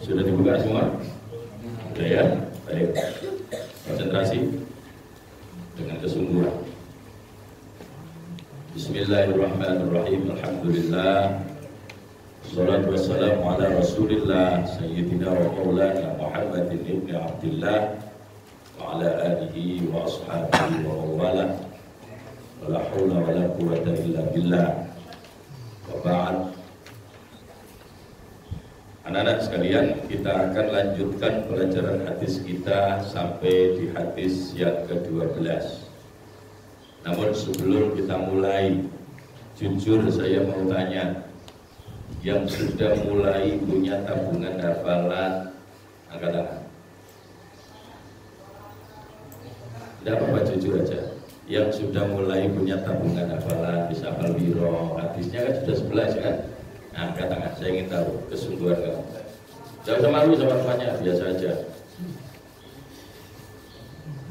Sudah dibuka semua? Sudah ya? Baik. Konsentrasi dengan kesungguhan. Bismillahirrahmanirrahim. Alhamdulillah. Wassalatu wassalamu ala Rasulillah Sayyidina wa maulana Muhammadin ibn Abdillah wa ala alihi wa ashabihi wa mawala. Wa la hawla wa la quwwata illa billah. Wa ba'd. Anak-anak sekalian, kita akan lanjutkan pelajaran hadis kita sampai di hadis yang ke-12. Namun sebelum kita mulai, jujur saya mau tanya, yang sudah mulai punya tabungan hafalan, angkat tangan. Tidak apa-apa, jujur aja. Yang sudah mulai punya tabungan hafalan, bisa hafal biro, hadisnya kan sudah 11 kan? Nah, angkat tangan, saya ingin tahu kesungguhan kamu. Jangan usah malu sama temannya, biasa aja.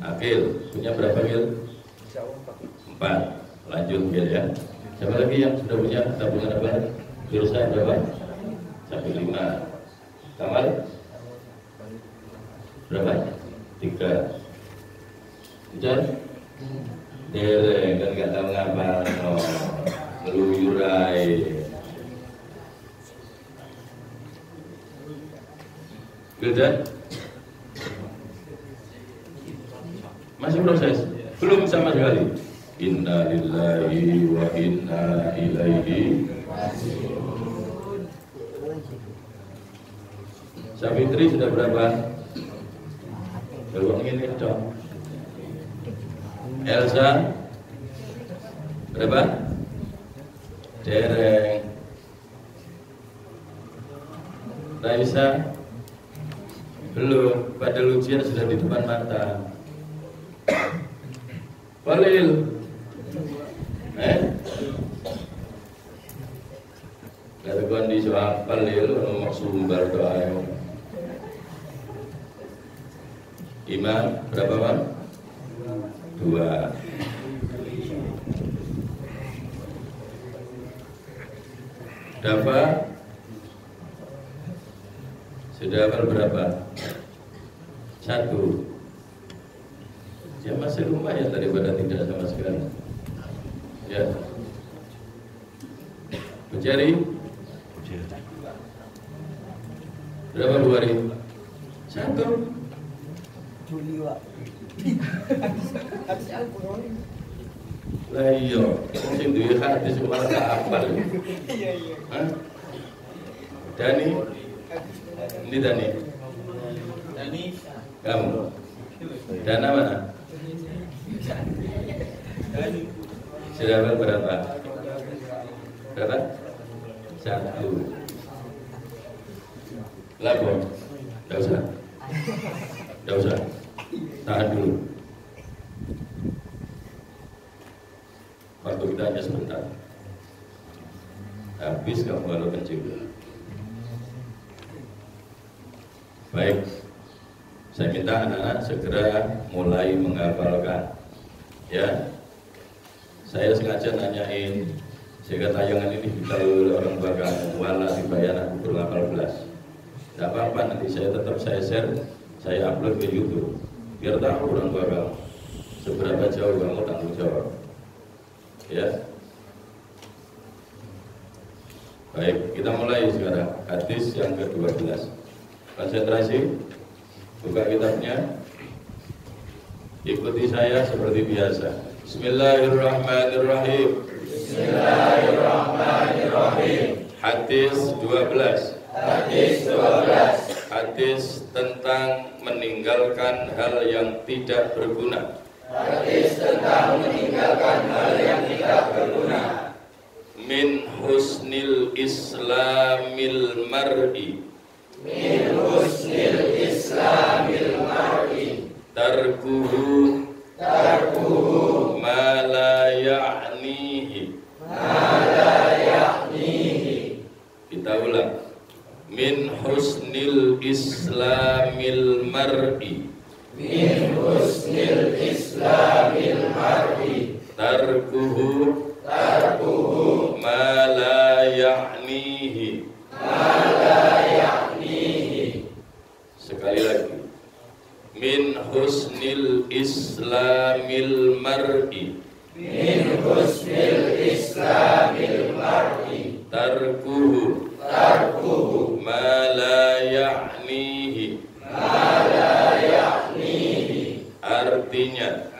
Akil, punya berapa Akil? 4. Lanjut Akil ya. Siapa lagi yang sudah punya tabungan hafalan? Firsa berapa? Sampai 5. Kamal? Berapa? 3. Ujar? Dereng, kan gak tahu ngapa no. Ngeluyurai. Gildan? Masih proses? Belum sama sekali. Inna lillahi wa inna ilaihi. Savitri sudah berapa? Belum ini dong. Elsa berapa? Dereng. Raisa belum. Padahal ujian sudah di depan mata. Walil. Dari kondisi apa lil mau sumber doa. Imam berapa Bang? 2. Dafa sudah hafal berapa? 1. Ya masih lumayan daripada tidak sama sekali. Ya. Mencari berapa Bu Ari? 1. Lah iya, sing duwe hadis malah gak hafal. Iya. Hah? Dani? Ini Dani. Dani. Kamu. Dana mana? Dani. Sudah hafal berapa? Berapa? 1. Lagu. Enggak usah. Enggak usah. Tahan dulu. Waktu kita hanya sebentar. Habis kamu kalau kecil. Baik. Saya minta anak-anak segera mulai menghafalkan. Ya. Saya sengaja nanyain sehingga tayangan ini diketahui oleh orang tua kamu, wala dibayar aku berhafal belas. Tidak apa-apa, nanti saya tetap share, saya upload ke YouTube. Biar tahu orang tua kamu seberapa jauh kamu tanggung jawab. Ya. Baik, kita mulai sekarang hadis yang ke-12. Konsentrasi, buka kitabnya. Ikuti saya seperti biasa. Bismillahirrahmanirrahim. Bismillahirrahmanirrahim. Hadis 12. Hadis 12. Hadis tentang meninggalkan hal yang tidak berguna. Hadis tentang meninggalkan hal yang tidak berguna. Min husnil islamil mar'i. Min husnil islamil mar'i. Tarkuhu ma la ya'nihi. Ma la ya'nihi. Kita ulang. Min husnil islamil mar'i. Min husnil islamil mar'i. Tarkuhu ma la ya'nihi. Ma la ya'nihi. husnil islamil mar'i tarkuhu ma la ya'nihi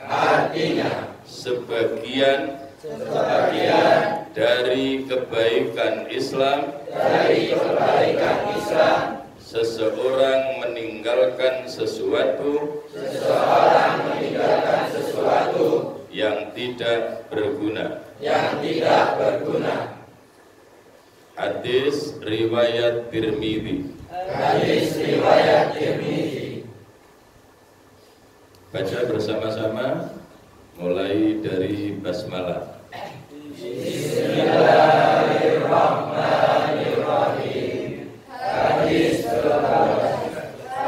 artinya sebagian dari kebaikan Islam seseorang meninggalkan sesuatu yang tidak berguna. Hadis riwayat Tirmidzi. Baca bersama-sama mulai dari basmalah. Bismillahirrahmanirrahim.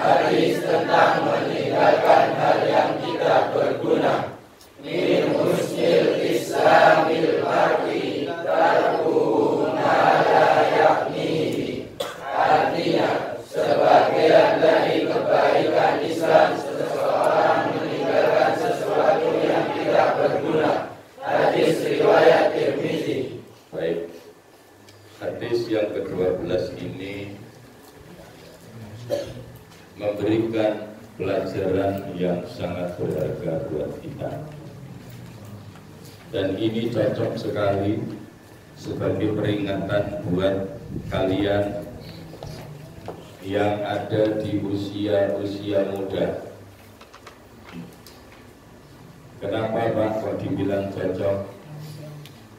Hadis tentang meninggalkan hal yang tidak berguna. Min husnil islamil mar'i tarkuhu ma la ya'nihi. Artinya, sebagian dari kebaikan Islam seseorang meninggalkan sesuatu yang tidak berguna. Hadis riwayat Tirmidzi. Baik. Hadis yang ke-12 ini memberikan pelajaran yang sangat berharga buat kita. Dan ini cocok sekali sebagai peringatan buat kalian yang ada di usia muda. Kenapa Pak kok dibilang cocok?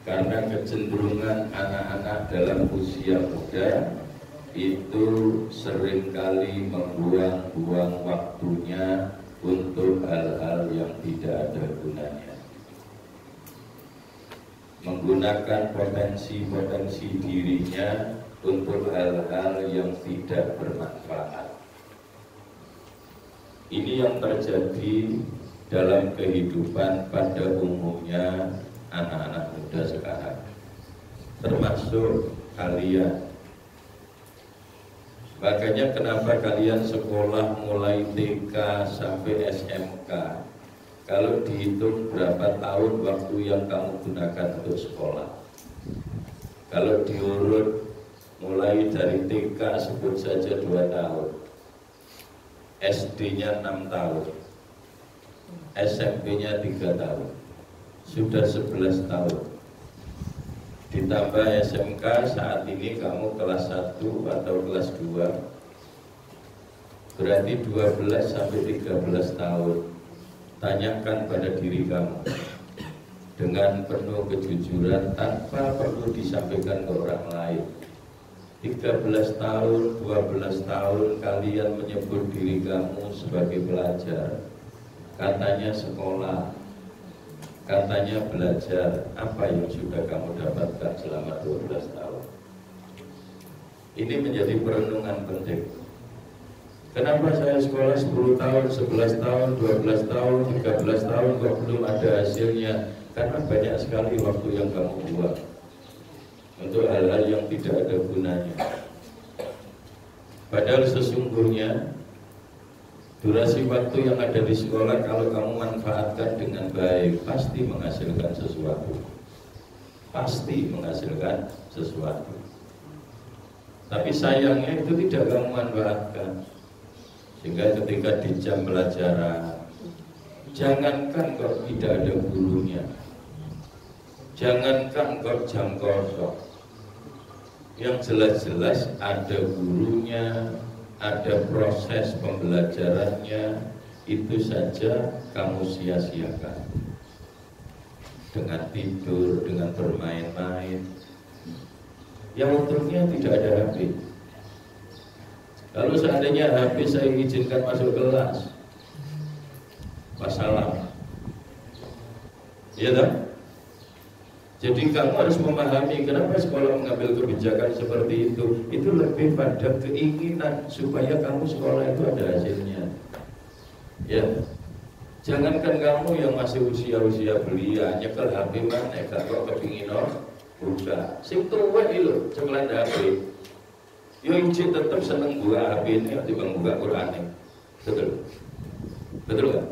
Karena kecenderungan anak-anak dalam usia muda itu seringkali membuang-buang waktunya untuk hal-hal yang tidak ada gunanya, menggunakan potensi-potensi dirinya untuk hal-hal yang tidak bermanfaat. Ini yang terjadi dalam kehidupan pada umumnya anak-anak muda sekarang, termasuk kalian. Makanya kenapa kalian sekolah mulai TK sampai SMK, kalau dihitung berapa tahun waktu yang kamu gunakan untuk sekolah? Kalau diurut mulai dari TK sebut saja 2 tahun, SD-nya 6 tahun, SMP-nya 3 tahun, sudah 11 tahun. Ditambah SMK, saat ini kamu kelas 1 atau kelas 2, berarti 12 sampai 13 tahun. Tanyakan pada diri kamu dengan penuh kejujuran tanpa perlu disampaikan ke orang lain. 13 tahun, 12 tahun kalian menyebut diri kamu sebagai pelajar, katanya sekolah, katanya belajar. Apa yang sudah kamu dapatkan selama 12 tahun? Ini menjadi perenungan penting. Kenapa saya sekolah 10 tahun, 11 tahun, 12 tahun, 13 tahun kok belum ada hasilnya? Karena banyak sekali waktu yang kamu buang untuk hal-hal yang tidak ada gunanya. Padahal sesungguhnya durasi waktu yang ada di sekolah kalau kamu manfaatkan dengan baik pasti menghasilkan sesuatu. Pasti menghasilkan sesuatu. Tapi sayangnya itu tidak kamu manfaatkan. Sehingga ketika di jam pelajaran, jangankan kok tidak ada gurunya, jangankan kok jam kosong, yang jelas-jelas ada gurunya, ada proses pembelajarannya, itu saja kamu sia-siakan dengan tidur, dengan bermain-main, yang untungnya tidak ada HP. Kalau seandainya HP saya izinkan masuk kelas, wassalam, ya tak? Jadi kamu harus memahami kenapa sekolah mengambil kebijakan seperti itu. Itu lebih pada keinginan supaya kamu sekolah itu ada hasilnya. Ya, jangankan kamu yang masih usia belia nyekel HP mana, kalau kepingin buka. Sing tuwek itu ceklan HP. Yo inci tetap seneng buka HP ini dibanding buka Quran. Betul. Betul nggak?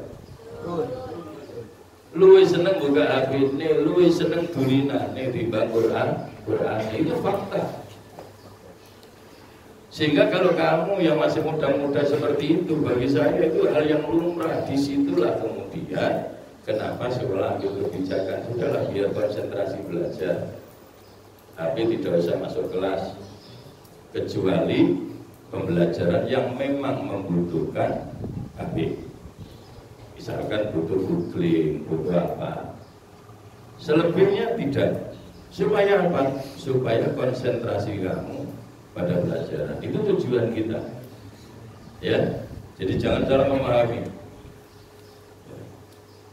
Luwih seneng buka HP nih, luwih seneng dulina nih timbang Quran itu fakta. Sehingga kalau kamu yang masih muda-muda seperti itu, bagi saya itu hal yang lumrah. Disitulah kemudian kenapa sekolah ambil kebijakan, sudahlah biar konsentrasi belajar, tapi tidak usah masuk kelas kecuali pembelajaran yang memang membutuhkan HP. Misalkan butuh googling, butuh apa. Selebihnya tidak. Supaya apa? Supaya konsentrasi kamu pada pelajaran. Itu tujuan kita. Ya. Jadi jangan salah memahami.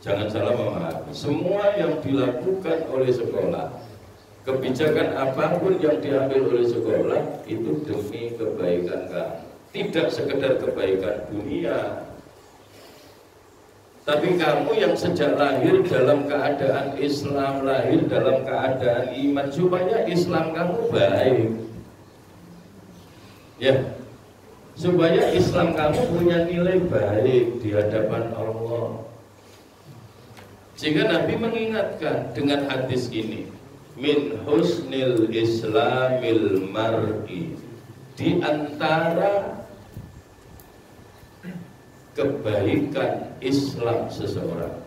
Jangan salah memahami. Semua yang dilakukan oleh sekolah, kebijakan apapun yang diambil oleh sekolah itu demi kebaikan kamu. Tidak sekedar kebaikan dunia. Tapi kamu yang sejak lahir dalam keadaan Islam, lahir dalam keadaan iman, supaya Islam kamu baik. Ya, supaya Islam kamu punya nilai baik di hadapan Allah. Sehingga Nabi mengingatkan dengan hadis ini, min husnil islamil mar'i, di antara kebaikan Islam seseorang.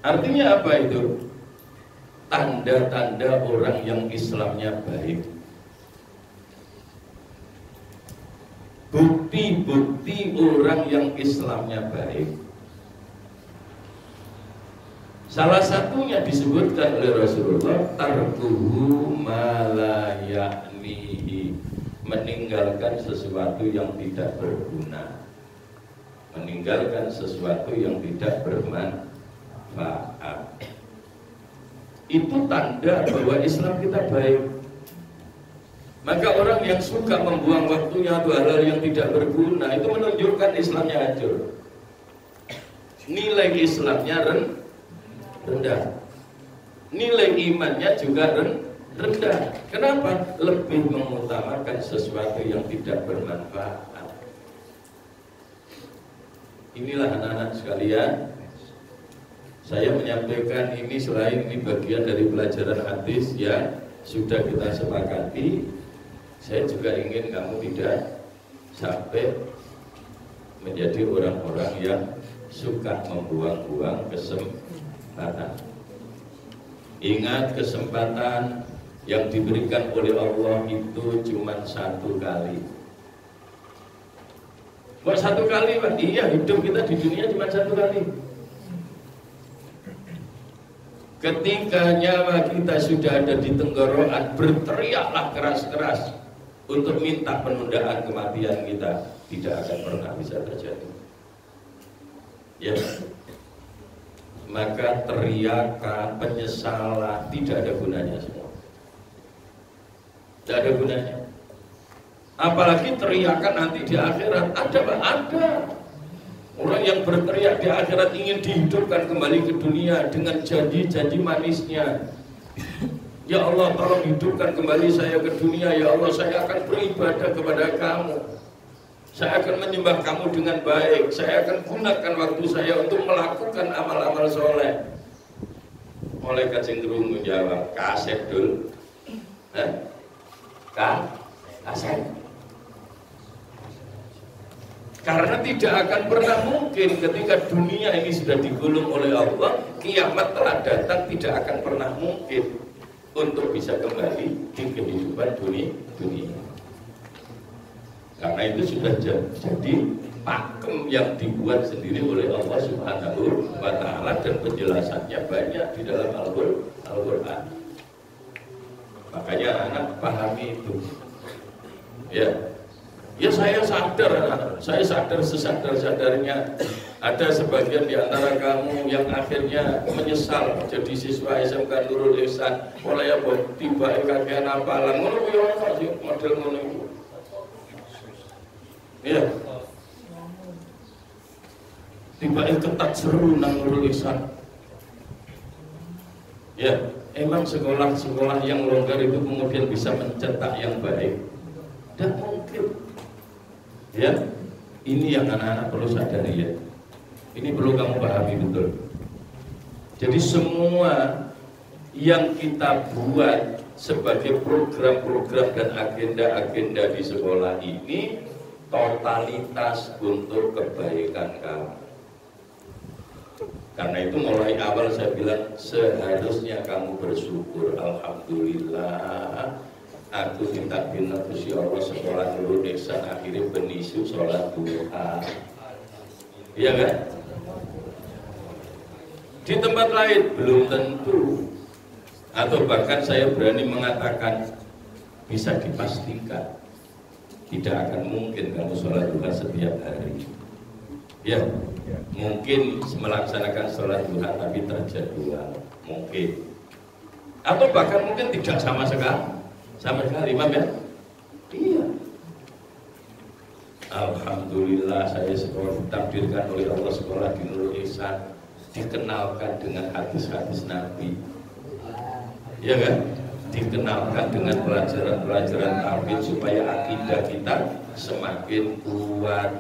Artinya apa itu? Tanda-tanda orang yang Islamnya baik. Bukti-bukti orang yang Islamnya baik. Salah satunya disebutkan oleh Rasulullah, tarkuhu ma la ya'nihi, meninggalkan sesuatu yang tidak berguna, meninggalkan sesuatu yang tidak bermanfaat. Itu tanda bahwa Islam kita baik. Maka orang yang suka membuang waktunya atau hal-hal yang tidak berguna, itu menunjukkan Islamnya hancur. Nilai Islamnya rendah, nilai imannya juga rendah. Kenapa? Lebih mengutamakan sesuatu yang tidak bermanfaat. Inilah anak-anak sekalian, saya menyampaikan ini selain ini bagian dari pelajaran hadis yang sudah kita sepakati. Saya juga ingin kamu tidak sampai menjadi orang-orang yang suka membuang-buang kesempatan. Ingat, kesempatan yang diberikan oleh Allah itu cuma satu kali. Kok satu kali, Pak? Iya, hidup kita di dunia cuma satu kali. Ketika nyawa kita sudah ada di tenggorokan, berteriaklah keras-keras untuk minta penundaan kematian kita. Tidak akan pernah bisa terjadi. Ya. Maka teriakan, penyesalan tidak ada gunanya semua. Tidak ada gunanya. Apalagi teriakan nanti di akhirat. Ada Pak? Ada. Orang yang berteriak di akhirat ingin dihidupkan kembali ke dunia dengan janji-janji manisnya. Ya Allah, tolong hidupkan kembali saya ke dunia. Ya Allah, saya akan beribadah kepada kamu. Saya akan menyembah kamu dengan baik. Saya akan gunakan waktu saya untuk melakukan amal-amal soleh. Oleh Kajeng Guru menjawab, kaset dul. Kaset. Karena tidak akan pernah mungkin ketika dunia ini sudah digulung oleh Allah, kiamat telah datang, tidak akan pernah mungkin untuk bisa kembali di kehidupan dunia. Karena itu sudah jadi pakem yang dibuat sendiri oleh Allah Subhanahu wa Ta'ala, dan penjelasannya banyak di dalam Al-Quran. Makanya anak pahami itu. Ya saya sadar sesadar-sadarnya ada sebagian di antara kamu yang akhirnya menyesal jadi siswa SMK Nurul Ihsan oleh apa tiba kakean apalan ngono kuwi ono sih model ngono iku. Ya. Tiba ketat seru nang Nurul Ihsan. Ya, emang sekolah-sekolah yang longgar itu kemudian bisa mencetak yang baik. Dan mungkin ya, Ini yang anak-anak perlu sadari ya. Ini perlu kamu pahami betul. Jadi semua yang kita buat sebagai program-program dan agenda-agenda di sekolah ini totalitas untuk kebaikan kamu. Karena itu mulai awal saya bilang seharusnya kamu bersyukur. Alhamdulillah aku ditakdir Gusti Allah sekolah dulu desa akhirnya benisu sholat duha. Iya kan? Di tempat lain belum tentu. Atau bahkan saya berani mengatakan bisa dipastikan tidak akan mungkin kamu sholat duha setiap hari. Ya, mungkin melaksanakan sholat duha tapi terjadwal, mungkin. Atau bahkan mungkin tidak sama sekali. Sama sekali, Imam ya? Iya. Alhamdulillah saya sekolah ditakdirkan oleh Allah sekolah di Nurul Ihsan, dikenalkan dengan hadis-hadis Nabi. Iya kan? Dikenalkan dengan pelajaran-pelajaran tauhid supaya akidah kita semakin kuat.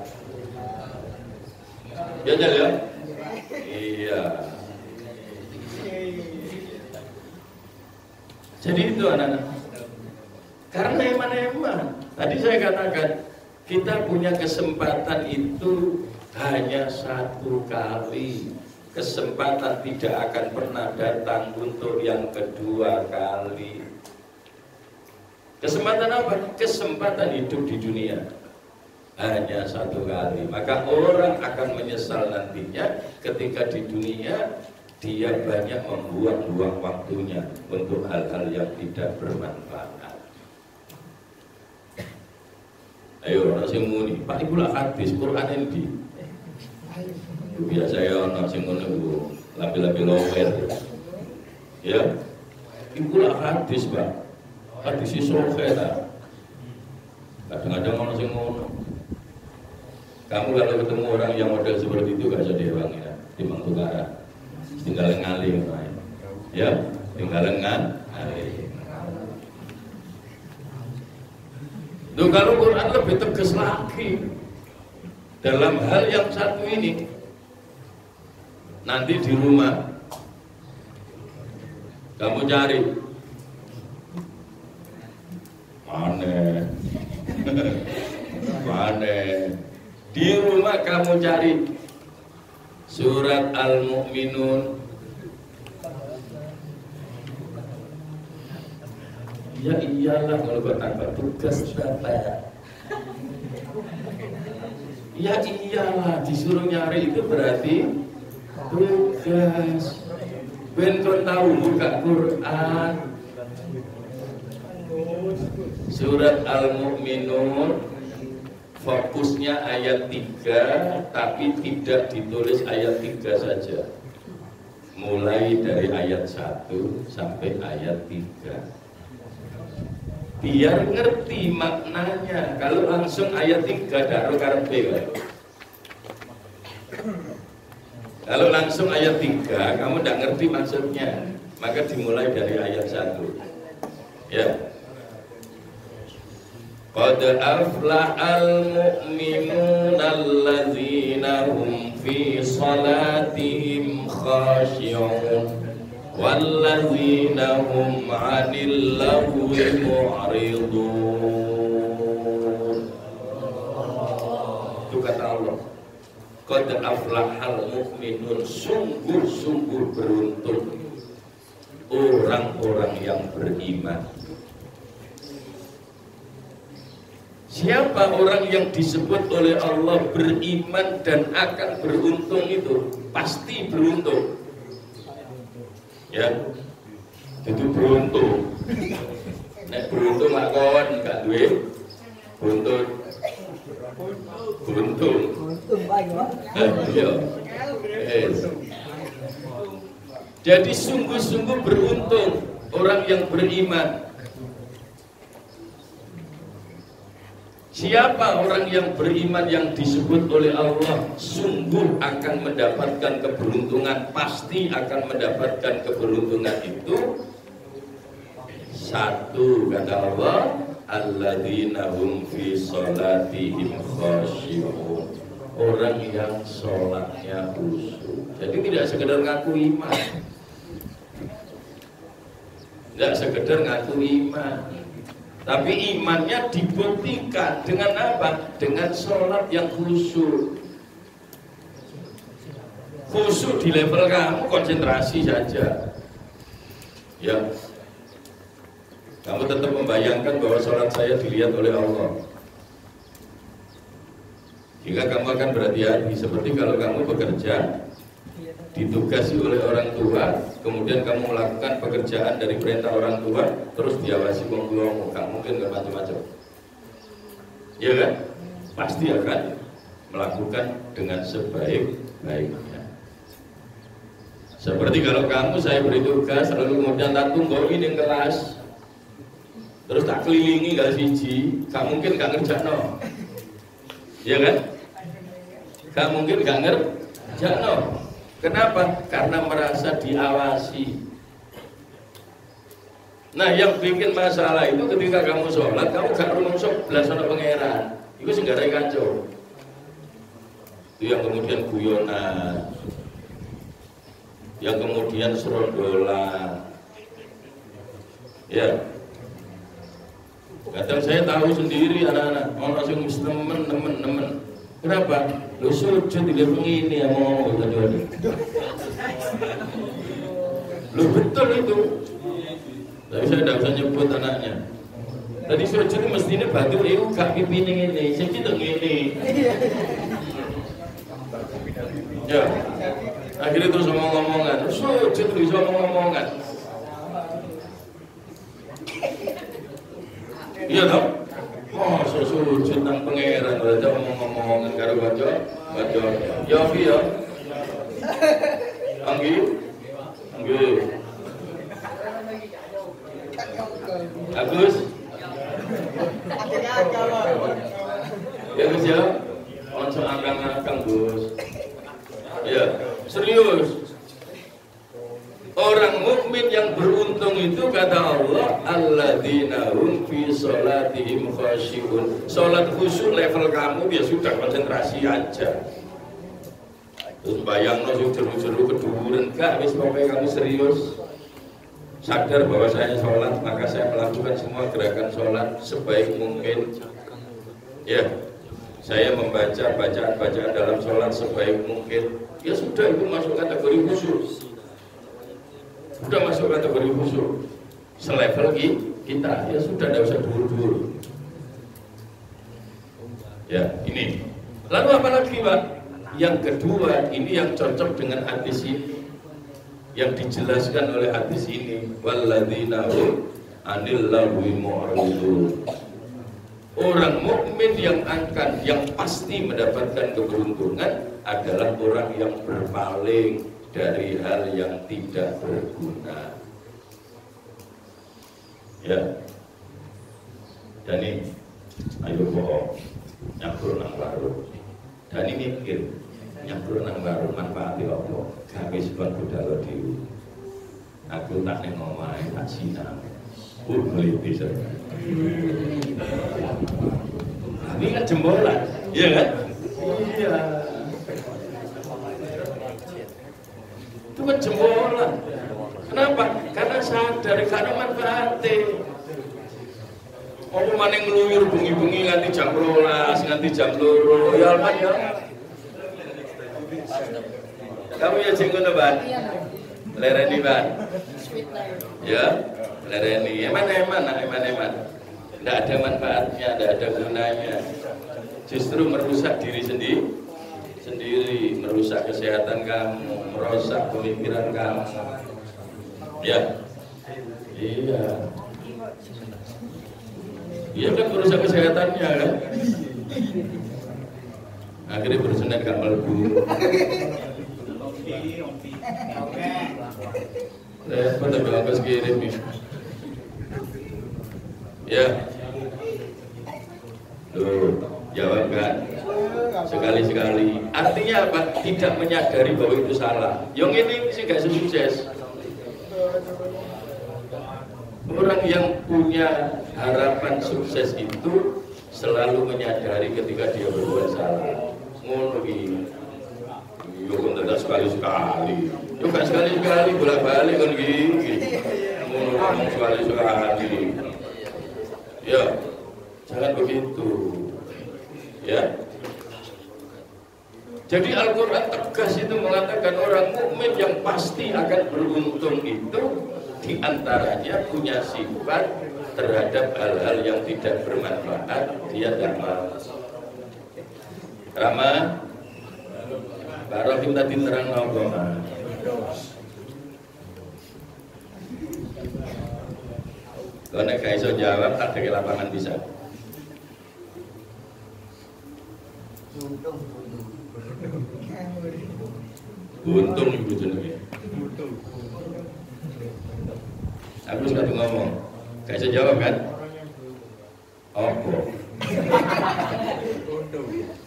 Ya, ya. Iya. Jadi itu anak-anak. Karena eman-eman. Tadi saya katakan kita punya kesempatan itu hanya satu kali. Kesempatan tidak akan pernah datang untuk yang kedua kali. Kesempatan apa? Kesempatan hidup di dunia hanya satu kali. Maka orang akan menyesal nantinya ketika di dunia dia banyak membuang-buang waktunya untuk hal-hal yang tidak bermanfaat. Ayo orang sing muni, Pak iku lah hadis Quran endi? Biasa ya orang sing ngono iku lapi-lapi lower. Ya. Iku lah hadis, Pak. Hadis iso ta. Kadang-kadang orang sing ngono. Kamu kalau ketemu orang yang model seperti itu gak jadi bang ya, timbang tukara. Tinggal ngalih, ya, tinggal ngalih. Duh, kalau Quran lebih tegas lagi dalam hal yang satu ini. Nanti di rumah kamu cari mana mana di rumah kamu cari surat Al-Mu'minun. Ya iyalah kalau bertambah tugas dapat. Ya iyalah disuruh nyari itu berarti tugas. Bentuk tahu buka Quran. Surat Al-Mu'minun fokusnya ayat 3 tapi tidak ditulis ayat 3 saja. Mulai dari ayat 1 sampai ayat 3. Biar ngerti maknanya. Kalau langsung ayat 3 daro karepe. Kalau langsung ayat 3 kamu tidak ngerti maksudnya, maka dimulai dari ayat 1. Ya. Qad aflahal mu'minuna alladzina hum fi salatihim khashi'un walladzina hum 'anil lagwi mu'ridun. Itu kata Allah. Qad aflahal mu'minun, sungguh-sungguh beruntung orang-orang yang beriman. Siapa orang yang disebut oleh Allah beriman dan akan beruntung itu? Pasti beruntung. Ya, itu beruntung. Nek beruntung gak kawan gak duwe beruntung. Beruntung. Iya. Jadi sungguh-sungguh beruntung orang yang beriman. Siapa orang yang beriman yang disebut oleh Allah sungguh akan mendapatkan keberuntungan, pasti akan mendapatkan keberuntungan itu. Satu, kata Allah, alladzina hum fi sholatihim khashi'un. Orang yang sholatnya khusyuk. Jadi tidak sekedar ngaku iman, tidak sekedar ngaku iman, tapi imannya dibuktikan dengan apa? Dengan sholat yang khusyuk. Khusyuk di level kamu konsentrasi saja, ya. Kamu tetap membayangkan bahwa sholat saya dilihat oleh Allah. Jika kamu akan berhati-hati, seperti kalau kamu bekerja, ditugasi oleh orang tua, kemudian kamu melakukan pekerjaan dari perintah orang tua, terus diawasi ngomong, gak mungkin gak macam-macam. Ya kan? Pasti akan melakukan dengan sebaik-baiknya. Seperti kalau kamu, saya beri tugas, lalu kemudian tak tunggu ini kelas, terus tak kelilingi gak siji, gak mungkin gak ngerjakno. Ya kan? Gak mungkin gak ngerjakno. Kenapa? Karena merasa diawasi. Nah, yang bikin masalah itu ketika kamu sholat, kamu gak rumungsuk belas ana pangeran. Itu sing garai kacau. Itu yang kemudian guyonan, yang kemudian serondolan. Ya. Kadang saya tahu sendiri anak-anak, mau langsung temen. Kenapa? Lu sujud di begini ya mau tadi. Lu betul itu. Tapi saya tidak usah nyebut anaknya. Tadi sujud mestinya batu itu gak pipi ini, saya tidak ini. Ya, akhirnya terus ngomong-ngomongan. Sujud bisa ngomong-ngomongan. Iya dong. Oh, sujud nang pangeran aja ngomong-ngomongan karo baca. Ya iya. Anggi. Agus. Ya Gus ya. Onso angkang-angkang Gus. Ya, serius. Orang mukmin yang beruntung itu kata Allah, alladzina hum fi sholatihim khashi'un. Sholat khusyuk level kamu dia sudah konsentrasi aja. Terus bayangno sing jeru-jeru keduren gak wis pokoke kamu serius. Sadar bahwa saya sholat, maka saya melakukan semua gerakan sholat sebaik mungkin. Ya, saya membaca bacaan-bacaan dalam sholat sebaik mungkin. Ya sudah, itu masuk kategori khusyuk. Sudah masuk kategori khusyuk. Selevel kita, ya sudah, tidak usah dulu-dulu. Ya, ini. Lalu apa lagi, Pak? Yang kedua, ini yang cocok dengan hadis ini, yang dijelaskan oleh hadis ini, walladzina hum 'anil lagwi mu'ridun. Orang mukmin yang pasti mendapatkan keberuntungan adalah orang yang berpaling dari hal yang tidak berguna. Ya. Dan ini ayo kok nyambur nang baru. Dan ini mikir nyambur nang baru manfaatnya apa? Gawe sebab budal dhewe. Aku tak ning omahe tak sinau. Beli bisa. Ini kan jembolan, iya kan? Iya. Itu kan jembolan. Kenapa? Karena sadar karena manfaatnya. Apa maning ngluyur bengi-bengi nganti jam 12, nganti jam 2. Ya Alman ya. Kamu ya sing ngono, Ban? Lereni, Ban. Ya, lereni. Eman. Tidak ada manfaatnya, tidak ada gunanya. Justru merusak diri sendiri, merusak kesehatan kamu, merusak pemikiran kamu. Ya, iya. Iya kan merusak kesehatannya kan. Akhirnya berusaha gak melebu. Pada bagus kirim nih. Ya. Loh, jawab kan? Sekali-sekali. Artinya apa? Tidak menyadari bahwa itu salah. Yang ini sih gak sukses. Orang yang punya harapan sukses itu selalu menyadari ketika dia berbuat salah. Ngono iki. Yo kok tidak sekali-sekali. Yo gak sekali-sekali bolak-balik kan iki. Ngono sekali-sekali. Ya, jangan begitu. Ya. Jadi Al-Quran tegas itu mengatakan orang mukmin yang pasti akan beruntung itu diantaranya punya sifat terhadap hal-hal yang tidak bermanfaat, dia damai. Rama, Pak Rofim tadi terang ngomong. Kalau nek gak iso jawab tak ada lapangan bisa. Untung ibu jenenge. Aku suka ngomong, gak bisa jawab kan? Opo?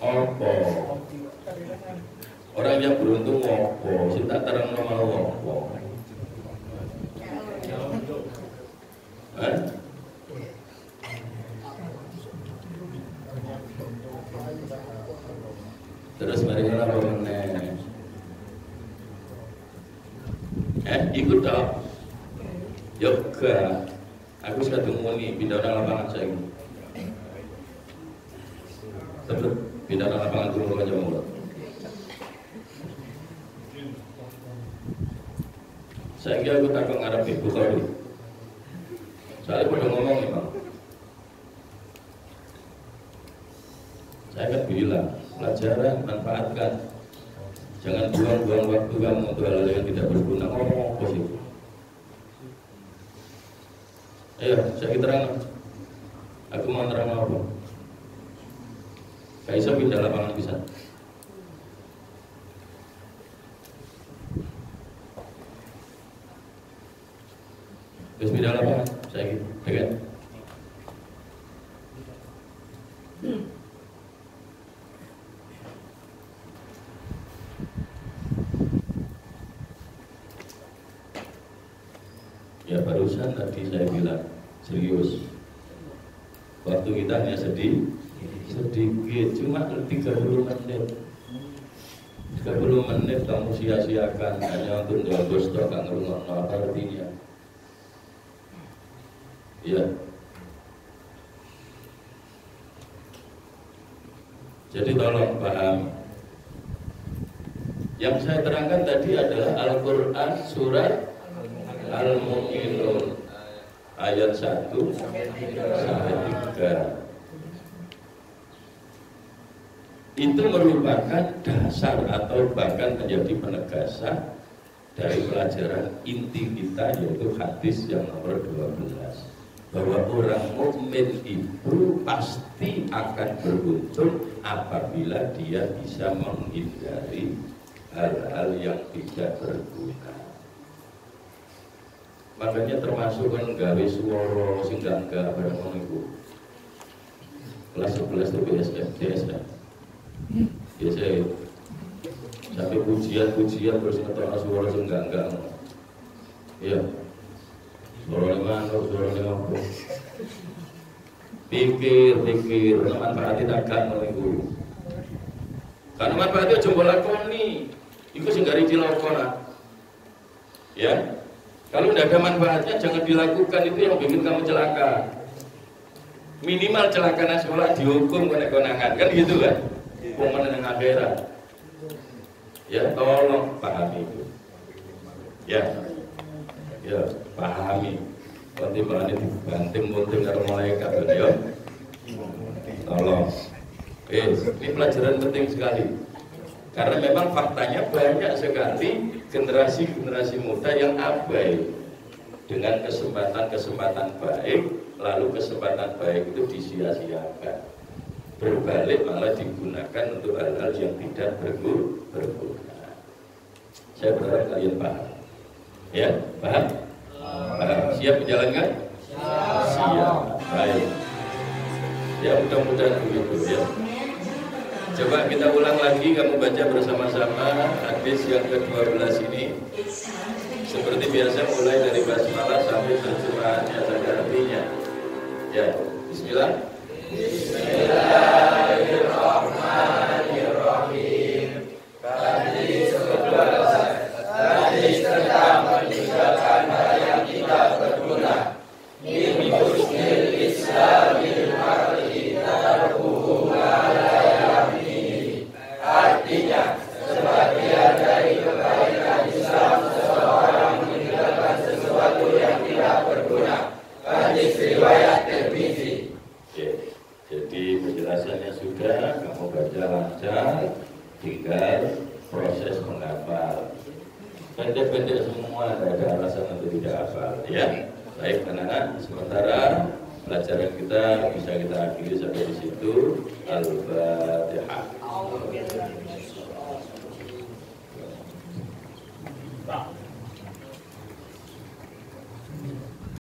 Opo? Orang yang beruntung opo? Cinta terang nama opo? Hah? Terus mari kita apa meneh? Ikut dong. Yoga, aku sudah temui pindah lapangan saya. Tetap pindah lapangan dulu aja mulai. Saya kira aku takut ngarep ibu kali. Saya udah ngomong nih bang. Saya kan bilang pelajaran manfaatkan. Jangan buang-buang waktu kamu untuk hal-hal yang tidak berguna. Ngomong apa sih? Ayo, saya terang. Aku mau terang apa? Gak bisa pindah lapangan bisa. Terus pindah lapangan, saya gitu, kan? Ya barusan tadi saya bilang serius. Waktu kita hanya sedikit, cuma 30 menit. 30 menit kamu sia-siakan hanya untuk nyobos stok gak ngerungok apa artinya. Ya. Jadi tolong paham. Yang saya terangkan tadi adalah Al-Quran surat Al-Mu'minun ayat 1 sampai 3. Itu merupakan dasar atau bahkan menjadi penegasan dari pelajaran inti kita, yaitu hadis yang nomor 12, bahwa orang mukmin itu pasti akan beruntung apabila dia bisa menghindari hal-hal yang tidak berguna. Makanya termasuk kan gawe suara sing enggak bareng ngono iku. Kelas 11 itu BSF, DSF. Biasa sampai pujian terus ngetokno suara sing enggak. Iya. Suara mana, suara apa? Pikir, manfaatnya agak ngono iku. Karena manfaatnya aja mbok lakoni. Iku sing gari cilaka. Ya. Kalau tidak ada manfaatnya jangan dilakukan, itu yang bikin kamu celaka. Minimal celaka nang sekolah dihukum kena konangan, kan gitu kan? Hukuman nang akhirat. Ya, tolong pahami itu. Ya, pahami. Pertimbangan itu banting-bunting karo malaikat ya. Tolong. Ini pelajaran penting sekali. Karena memang faktanya banyak sekali generasi-generasi muda yang abai dengan kesempatan-kesempatan baik, lalu kesempatan baik itu disia-siakan. Berbalik malah digunakan untuk hal-hal yang tidak berguna. Saya berharap kalian paham. Ya, paham? Paham. Siap menjalankan? Siap. Baik. Ya, mudah-mudahan begitu ya. Coba kita ulang lagi, kamu baca bersama-sama hadis yang ke-12 ini. Seperti biasa mulai dari basmalah sampai terjemahannya saja artinya. Ya, bismillah. Bismillahirrahmanirrahim. Hadis ke-12. Hadis tentang meninggalkan hal yang tidak berguna. Min husnil islamil mar'i tarkuhu ma la ya'nihi. Artinya, sebagian dari kebaikan Islam seseorang meninggalkan sesuatu yang tidak berguna. Hadis riwayat Tirmizi. Jadi penjelasannya sudah, kamu baca lancar, tinggal proses menghafal. Pendek-pendek semua, tidak ada alasan untuk tidak hafal, ya. Baik anak-anak, sementara pelajaran kita bisa kita akhiri sampai di situ. Al-Fatihah.